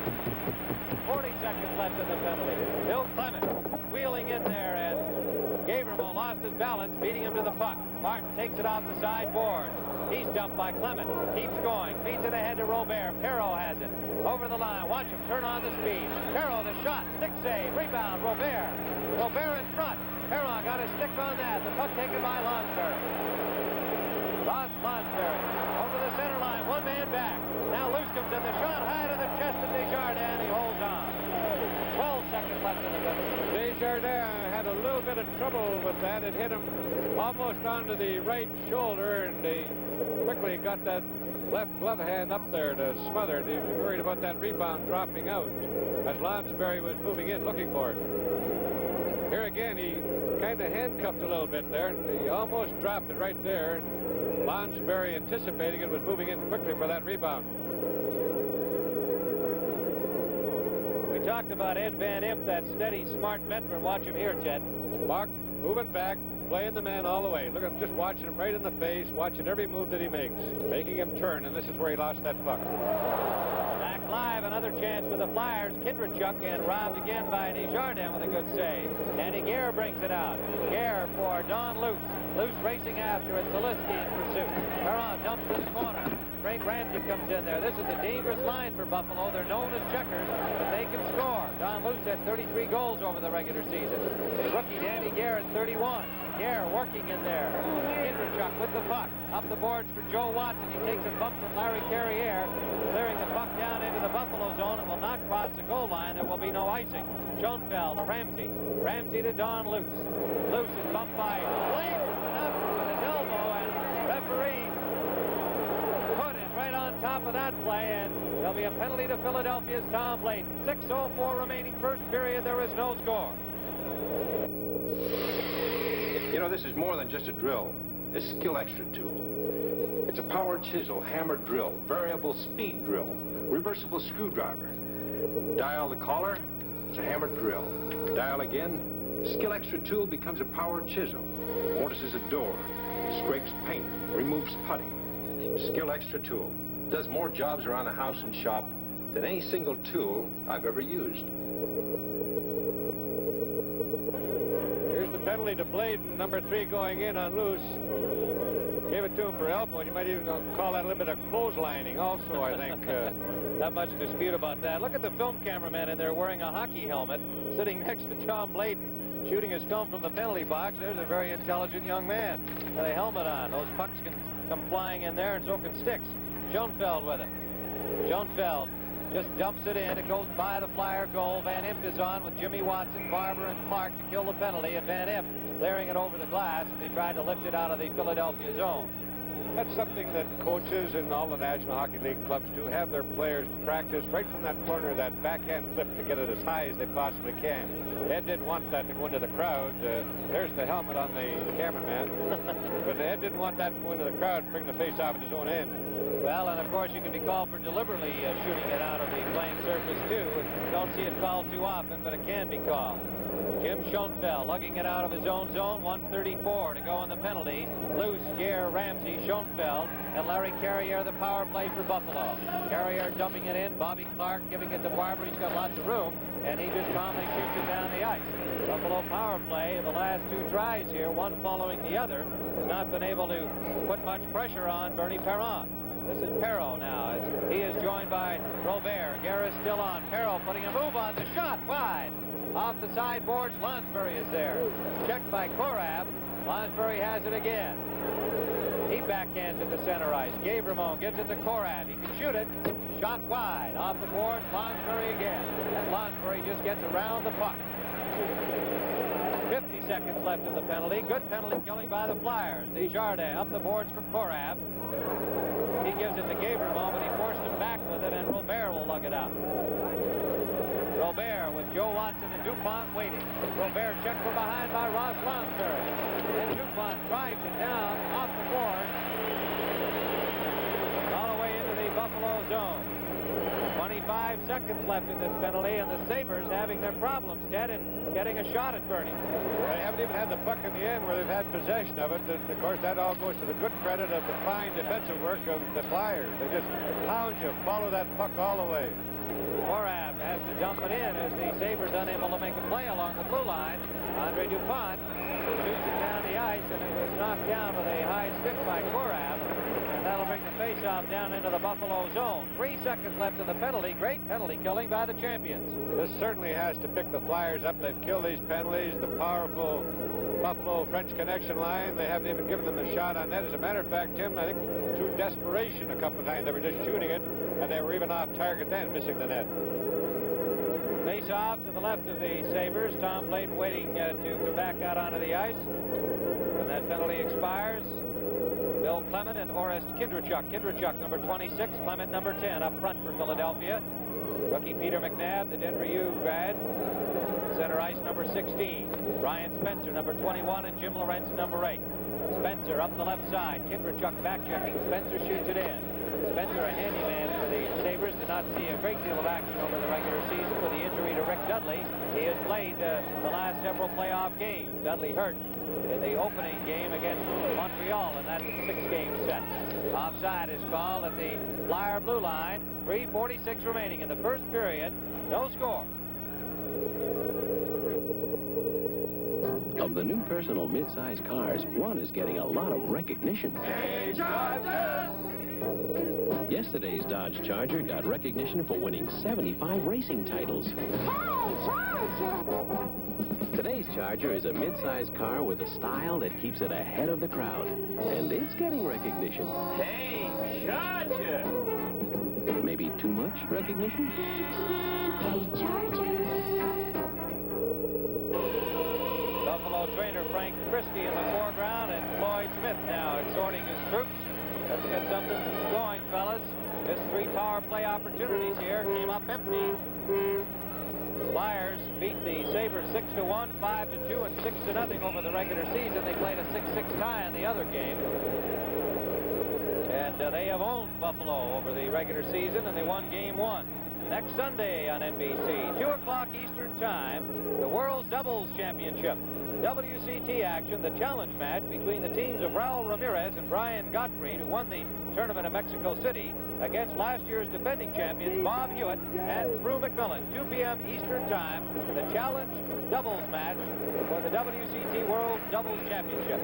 40 seconds left in the penalty. Bill Clement wheeling in there, and Gavremont lost his balance, beating him to the puck. Martin takes it off the side boards. He's dumped by Clement. Keeps going. Feeds it ahead to Robert. Perreault has it. Over the line. Watch him turn on the speed. Perreault, the shot. Stick save. Rebound. Robert. Robert in front. Perreault got a stick on that. The puck taken by Lonsbury. Lonsbury. Over the center line. One man back. Now Loose comes in. The shot high to the chest of Desjardins. He holds on. 12 seconds left in the penalty. Desjardins had a little bit of trouble with that. It hit him almost onto the right shoulder, and he quickly got that left glove hand up there to smother it. He was worried about that rebound dropping out as Lonsbury was moving in looking for it. Here again, he kind of handcuffed a little bit there, and he almost dropped it right there. Lonsbury, anticipating it, was moving in quickly for that rebound. We talked about Ed Van Impe, that steady, smart veteran. Watch him here, Ted. Mark moving back, playing the man all the way. Look at him, just watching him right in the face, watching every move that he makes, making him turn, and this is where he lost that puck. Back live, another chance for the Flyers. Kindrachuk, and robbed again by Desjardins with a good save. Danny Gare brings it out. Gare for Don Luce. Luce racing after it. Zaleski in pursuit. Perron dumps in the corner. Frank Ramsey comes in there. This is a dangerous line for Buffalo. They're known as checkers, but they can score. Don Luce had 33 goals over the regular season. His rookie Danny Gare at 31. Gare working in there. Kindrachuk with the puck. Up the boards for Joe Watson. He takes a bump from Larry Carrier, clearing the puck down into the Buffalo zone. It will not cross the goal line. There will be no icing. Schoenfeld to Ramsey. Ramsey to Don Luce. Luce is bumped by Blade. Enough with his elbow, and referee foot is right on top of that play, and there'll be a penalty to Philadelphia's Tom Blayton. 6:04 remaining first period. There is no score. You know, this is more than just a drill. A skill extra tool. It's a power chisel, hammer drill, variable speed drill, reversible screwdriver. Dial the collar, it's a hammer drill. Dial again, skill extra tool becomes a power chisel. Mortises a door, scrapes paint, removes putty. Skill extra tool does more jobs around the house and shop than any single tool I've ever used. Here's the penalty to Blayton, number 3 going in on Luce. Gave it to him for elbow, and you might even call that a little bit of clotheslining also, I think. Not much dispute about that. Look at the film cameraman in there wearing a hockey helmet, sitting next to Tom Blayton, shooting his film from the penalty box. There's a very intelligent young man. Got a helmet on. Those pucks can come flying in there, and so can sticks. Schoenfeld with it. Schoenfeld just dumps it in. It goes by the Flyer goal. Van Impe is on with Jimmy Watson, Barber, and Clark to kill the penalty, and Van Impe clearing it over the glass as he tried to lift it out of the Philadelphia zone. That's something that coaches in all the National Hockey League clubs do, have their players practice right from that corner, that backhand flip, to get it as high as they possibly can. Ed didn't want that to go into the crowd. There's the helmet on the cameraman. But Ed didn't want that to go into the crowd and bring the face off at his own end. Well, and of course you can be called for deliberately shooting it out of the playing surface too. Don't see it called too often, but it can be called. Jim Schoenfeld lugging it out of his own zone. 1:34 to go in the penalty. Luce, Gare, Ramsey, Schoenfeld, and Larry Carrier the power play for Buffalo. Carrier dumping it in. Bobby Clark giving it to Barber. He's got lots of room, and he just calmly shoots it down the ice. Buffalo power play, the last 2 tries here, one following the other, has not been able to put much pressure on Bernie Perron. This is Perreault now, as he is joined by Robert. Gare is still on. Perreault putting a move on the shot, wide. Off the sideboards, Lonsbury is there. Checked by Korab. Lonsbury has it again. He backhands it to center ice. Gavremont gives it to Korab. He can shoot it. Shot wide. Off the boards, Lonsbury again. And Lonsbury just gets around the puck. 50 seconds left in the penalty. Good penalty killing by the Flyers. Desjardins up the boards for Korab. He gives it to Gavremont, but he forced him back with it, and Robert will lug it out. Robert with Joe Watson and DuPont waiting. Robert checked from behind by Ross Lonsbury. And DuPont drives it down off the board. 5 seconds left in this penalty, and the Sabres having their problems, Ted, in getting a shot at Bernie. They haven't even had the puck in the end where they've had possession of it. Of course, that all goes to the good credit of the fine defensive work of the Flyers. They just pound you, follow that puck all the way. Korab has to dump it in as the Sabres unable to make a play along the blue line. Andre Dupont shoots it down the ice, and it was knocked down with a high stick by Korab. And that'll bring the faceoff down into the Buffalo zone. 3 seconds left in the penalty. Great penalty killing by the champions. This certainly has to pick the Flyers up. They've killed these penalties. The powerful Buffalo French connection line, they haven't even given them a shot on net. As a matter of fact, Tim, I think through desperation a couple of times they were just shooting it, and they were even off target then, missing the net. Face off to the left of the Sabres. Tom Blayden waiting to come back out onto the ice. When that penalty expires, Bill Clement and Orest Kindrachuk. Kindrachuk, number 26, Clement, number 10, up front for Philadelphia. Rookie Peter McNabb, the Denver U grad. Center ice, number 16. Brian Spencer, number 21, and Jim Lorentz, number 8. Spencer up the left side. Kindrachuk back-checking. Spencer shoots it in. Spencer, a handyman for the Sabres, did not see a great deal of action over the regular season with the injury to Rick Dudley. He has played the last several playoff games. Dudley hurt in the opening game against Montreal, and that's a 6-game set. Offside is called at the Flyer blue line. 3:46 remaining in the first period. No score. Of the new personal mid-size cars, one is getting a lot of recognition. Hey, Charger! Yesterday's Dodge Charger got recognition for winning 75 racing titles. Hey, Charger! Today's Charger is a mid-size car with a style that keeps it ahead of the crowd. And it's getting recognition. Hey, Charger! Maybe too much recognition? Hey, Charger! Buffalo trainer Frank Christie in the foreground, and Floyd Smith now exhorting his troops. Let's get something going, fellas. Just 3 power play opportunities here. Came up empty. Flyers beat the Sabres 6-1, 5-2, and 6-0 over the regular season. They played a 6-6 tie in the other game. And they have owned Buffalo over the regular season, and they won Game 1. Next Sunday on NBC, 2 o'clock Eastern Time, the World's Doubles Championship. WCT action, the challenge match between the teams of Raul Ramirez and Brian Gottfried, who won the tournament in Mexico City, against last year's defending champions Bob Hewitt and Drew McMillan. 2 p.m. Eastern Time, the challenge doubles match for the WCT World Doubles Championship.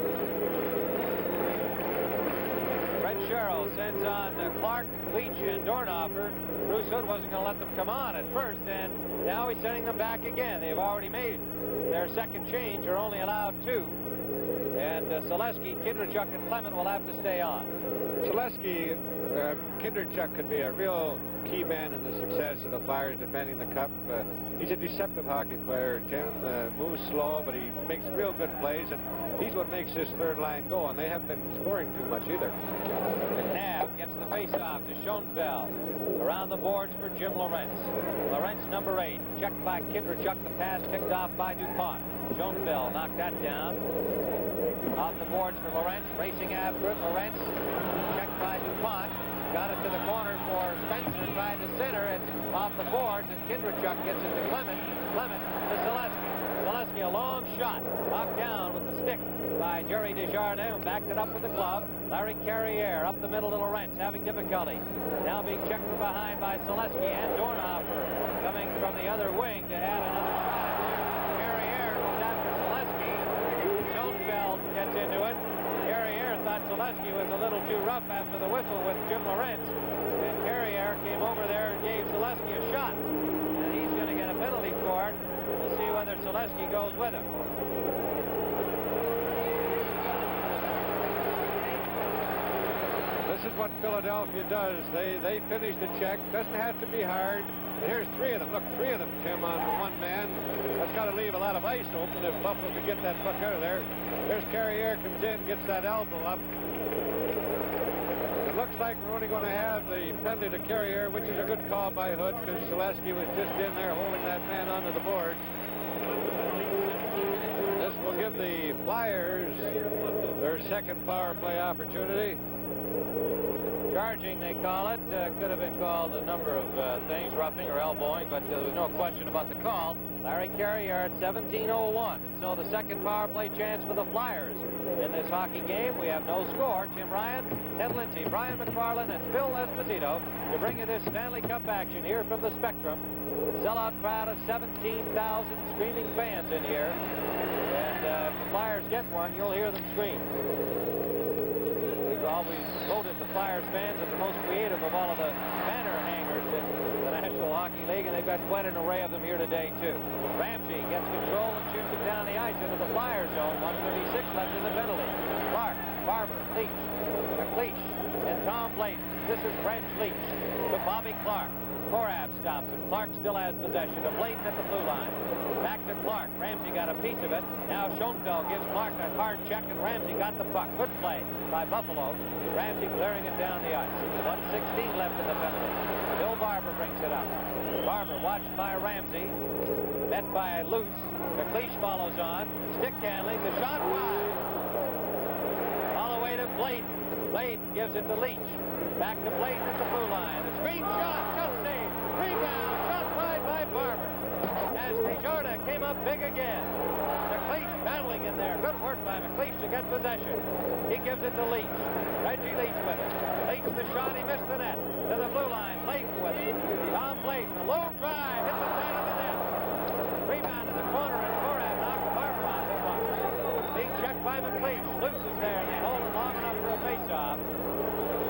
Brett Sherrill sends on Clark, Leach, and Dornhofer. Bruce Hood wasn't going to let them come on at first, and now he's sending them back again. They've already made their second change, are only allowed 2. And Selesky, Kindrachuk, and Clement will have to stay on. Selesky, Kindrachuk could be a real key man in the success of the Flyers defending the Cup. He's a deceptive hockey player, Tim. Moves slow, but he makes real good plays, and he's what makes this third line go, and they haven't been scoring too much either. McNabb gets the faceoff to Schoenfeld. Around the boards for Jim Lorentz. Lorentz, number 8. Checked by Kindrachuk. The pass picked off by DuPont. Schoenfeld knocked that down. Off the boards for Lorentz. Racing after it. Lorentz checked by DuPont. Got it to the corner for Spencer. Tried to center. It's off the boards, and Kindrachuk gets it to Clement. Clement to Selesky. Selesky, a long shot. Knocked down with the stick by Jerry Desjardins, who backed it up with the glove. Larry Carriere up the middle to Lorentz, having difficulty. Now being checked from behind by Selesky and Dornhofer coming from the other wing to add another shot. Carriere goes after Selesky. Schoenfeld gets into it. Carriere thought Selesky was a little too rough after the whistle with Jim Lorentz. And Carriere came over there and gave Selesky a shot. And he's going to get a penalty for it. We'll see whether Selesky goes with him. This is what Philadelphia does. They finish the check. Doesn't have to be hard. And here's 3 of them. Look, 3 of them, Tim, on one man. That's got to leave a lot of ice open if Buffalo could get that puck out of there. There's Carriere, comes in, gets that elbow up. It looks like we're only going to have the penalty to Carriere, which is a good call by Hood, because Selesky was just in there holding that man onto the boards. This will give the Flyers their second power play opportunity. Charging, they call it. Could have been called a number of things, roughing or elbowing, but there was no question about the call. Larry Carrier at 17:01. And so the second power play chance for the Flyers in this hockey game. We have no score. Jim Ryan, Ted Lindsay, Brian McFarland, and Phil Esposito to bring you this Stanley Cup action here from the Spectrum. Sellout crowd of 17,000 screaming fans in here. And if the Flyers get one, you'll hear them scream. We've always voted the Flyers fans as the most creative of all of the banner hangers in the National Hockey League, and they've got quite an array of them here today, too. Ramsey gets control and shoots it down the ice into the Flyers zone. 1:36 left in the penalty. Clark, Barber, Leach, McLeish, and Tom Blayton. This is French Leach to Bobby Clark. Korab stops it. Clark still has possession of Blayton at the blue line. Back to Clark. Ramsey got a piece of it. Now Schoenfeld gives Clark a hard check, and Ramsey got the puck. Good play by Buffalo. Ramsey clearing it down the ice. 1:16 left in the penalty. Bill Barber brings it up. Barber watched by Ramsey. Met by Luce. McLeish follows on. Stick handling. The shot wide. All the way to Blayton. Blayton gives it to Leach. Back to Blayton at the blue line. The screen shot. Just saved. Rebound. Shot wide by Barber. As Desjardins came up big again. McLeish battling in there. Good work by McLeish to get possession. He gives it to Leach. Reggie Leach with it. Leach the shot. He missed the net. To the blue line. Blayton with it. Tom Blayton. A low drive. Hit the side of the net. Rebound in the corner, and Korab knocks Barber off the puck. Being checked by McLeish. Luce is there. They hold it long enough for a face-off.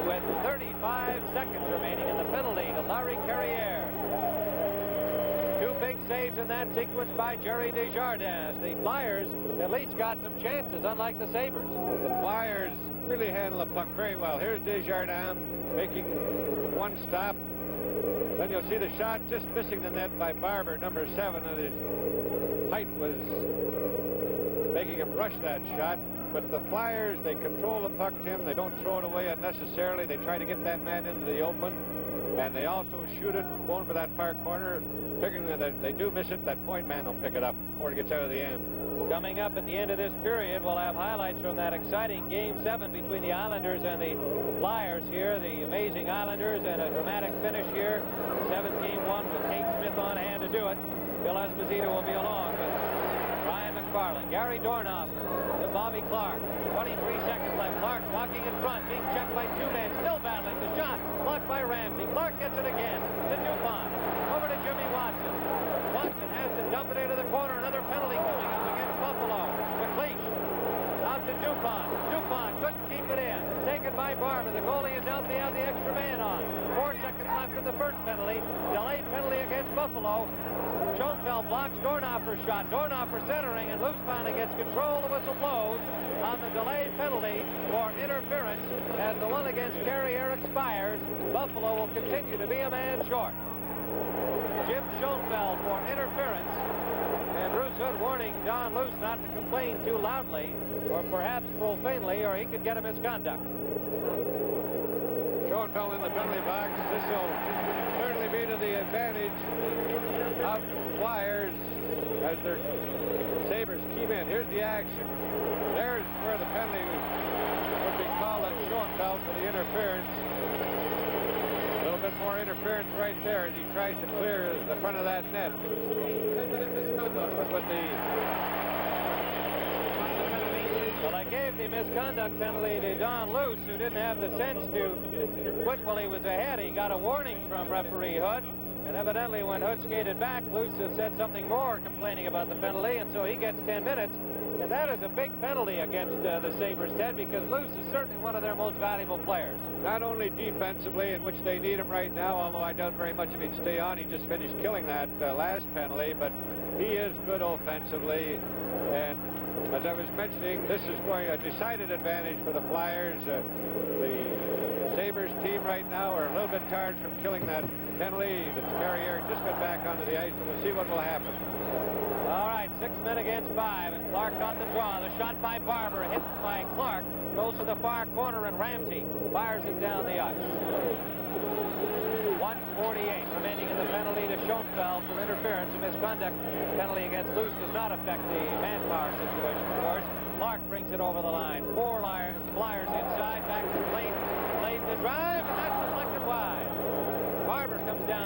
With 35 seconds remaining in the penalty to Larry Carrier. Two big saves in that sequence by Jerry Desjardins. The Flyers at least got some chances, unlike the Sabres. The Flyers really handle the puck very well. Here's Desjardins making one stop. Then you'll see the shot just missing the net by Barber, number 7, and his height was making him rush that shot. But the Flyers, they control the puck, Tim. They don't throw it away unnecessarily. They try to get that man into the open. And they also shoot it, going for that far corner. Figuring that if they do miss it, that point man will pick it up before it gets out of the end. Coming up at the end of this period, we'll have highlights from that exciting Game 7 between the Islanders and the Flyers here. The amazing Islanders and a dramatic finish here. 17-1 with Kate Smith on hand to do it. Bill Esposito will be along with Brian McFarland. Gary Dornoff to Bobby Clark. 23 seconds left. Clark walking in front, being checked by two men, still battling. The shot blocked by Ramsey. Clark gets it again to Dupont. Over to Jimmy Watson. Watson has to dump it into the corner. Another penalty coming up against Buffalo. McLeish out to Dupont. Dupont couldn't keep it in. Taken by Barber. The goalie is out. They have the extra man on. 4 seconds left in the first penalty. Delayed penalty against Buffalo. Schoenfeld blocks Dornoffer's shot. Dornoffer centering, and Luce finally gets control. The whistle blows on the delayed penalty for interference. As the one against Carrier expires, Buffalo will continue to be a man short. Jim Schoenfeld for interference, and Bruce Hood warning Don Luce not to complain too loudly or perhaps profanely, or he could get a misconduct. Schoenfeld in the penalty box. This will certainly be to the advantage of the Flyers as their Sabres key man. Here's the action. There's where the penalty would be called on Schoenfeld for the interference. A little bit more interference right there as he tries to clear the front of that net. But with the... Well, I gave the misconduct penalty to Don Luce, who didn't have the sense to quit while he was ahead. He got a warning from referee Hood, and evidently when Hood skated back, Luce said something more complaining about the penalty, and so he gets 10 minutes. And that is a big penalty against the Sabres, Ted, because Luce is certainly one of their most valuable players. Not only defensively, in which they need him right now, although I doubt very much if he'd stay on. He just finished killing that last penalty, but he is good offensively. And as I was mentioning, this is going a decided advantage for the Flyers. The Sabres team right now are a little bit tired from killing that penalty. The Carrier just got back onto the ice, and we'll see what will happen. All right, 6 men against 5, and Clark got the draw. The shot by Barber, hit by Clark, goes to the far corner, and Ramsey fires it down the ice. 1:48 remaining in the penalty to Schoenfeld for interference. A misconduct penalty against Luce does not affect the manpower situation, of course. Clark brings it over the line. 4 Flyers inside, back to Blayton. Blayton to drive, and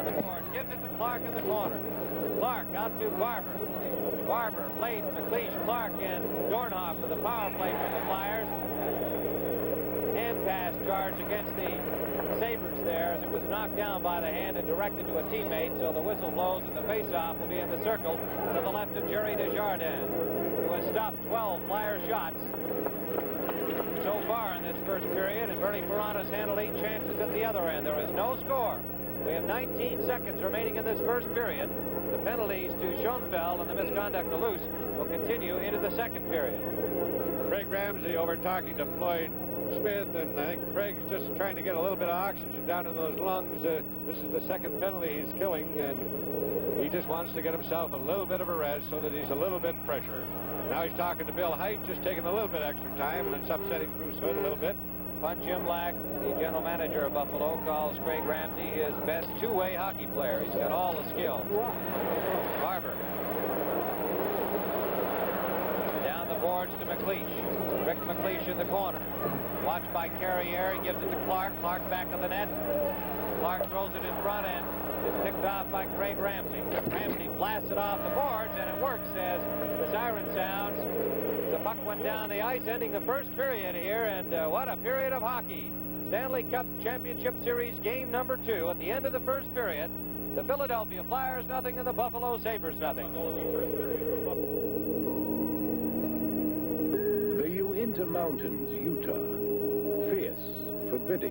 down the board. Gives it to Clark in the corner. Clark out to Barber. Barber, Blade, McLeish, Clark, and Dornhoff for the power play for the Flyers. Hand pass charge against the Sabres there as it was knocked down by the hand and directed to a teammate, so the whistle blows and the faceoff will be in the circle to the left of Jerry Desjardins, who has stopped 12 Flyer shots so far in this first period, and Bernie Ferrantes handled 8 chances at the other end. There is no score. We have 19 seconds remaining in this first period. The penalties to Schoenfeld and the misconduct to Luce will continue into the second period. Craig Ramsey over talking to Floyd Smith, and I think Craig's just trying to get a little bit of oxygen down in those lungs. This is the second penalty he's killing, and he just wants to get himself a little bit of a rest so that he's a little bit fresher. Now he's talking to Bill Haidt, just taking a little bit extra time, and it's upsetting Bruce Hood a little bit. Punch Imlach, the general manager of Buffalo, calls Craig Ramsey his best two-way hockey player. He's got all the skill. Barber. Down the boards to McLeish. Rick McLeish in the corner. Watched by Carrier. He gives it to Clark. Clark back of the net. Clark throws it in front and it's picked off by Craig Ramsey. Ramsey blasts it off the boards, and it works as the siren sounds. The puck went down the ice, ending the first period here, and what a period of hockey. Stanley Cup Championship Series game number 2 at the end of the first period. The Philadelphia Flyers nothing and the Buffalo Sabres nothing. The Uinta Mountains, Utah. Fierce, forbidding.